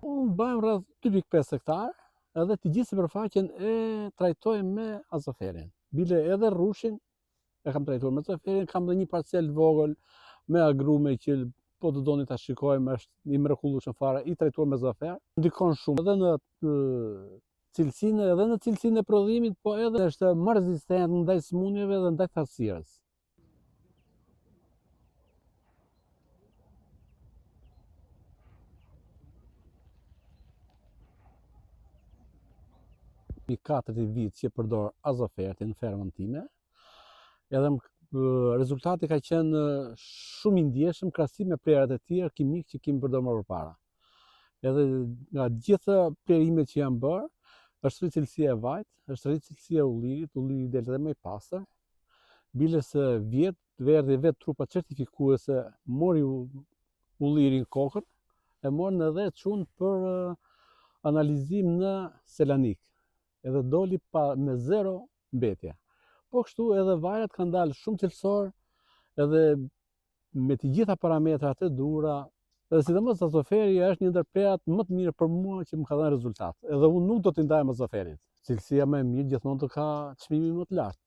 Unë bëjmë rreth 2,5 hektar, edhe të gjithë sipërfaqen e trajtojmë me azoferin. Bile edhe rrushin e kam trajtuar me azoferin, kam dhe një parcel vogël me agrume që po të doni ta shikojmë, është i mrekullueshëm fare, i trajtuar me azofer. Ndikon shumë edhe në cilësinë e prodhimit, po edhe është më rezistent ndaj sëmundjeve dhe ndaj tharësirës. Mi 4 vit që përdor azofertin në fermën time, edhe rezultati ka qenë shumë i ndjeshëm krahasim me plerat e tjera kimik që kemi përdorur më përpara. Edhe nga gjitha plerimet që janë bërë, është rritë cilësia e vajt, është rritë cilësia e ullirit, ulliri del edhe më i pastër. Bile se verdhi vetë trupa certifikuese mori ullirin kokën, e morën edhe çun për analizim në Selanik. Edhe doli me 0 mbetje. Po kështu edhe vajrat kanë dalë shumë cilësor, edhe me të gjitha parametrat e duhura, edhe sidomos azoferi është një ndër plerat më të mirë për mua që më ka dhënë rezultat. Edhe unë nuk do t'i ndaj azoferit. Cilësia më e mirë gjithmonë do ka çmimin më të lartë.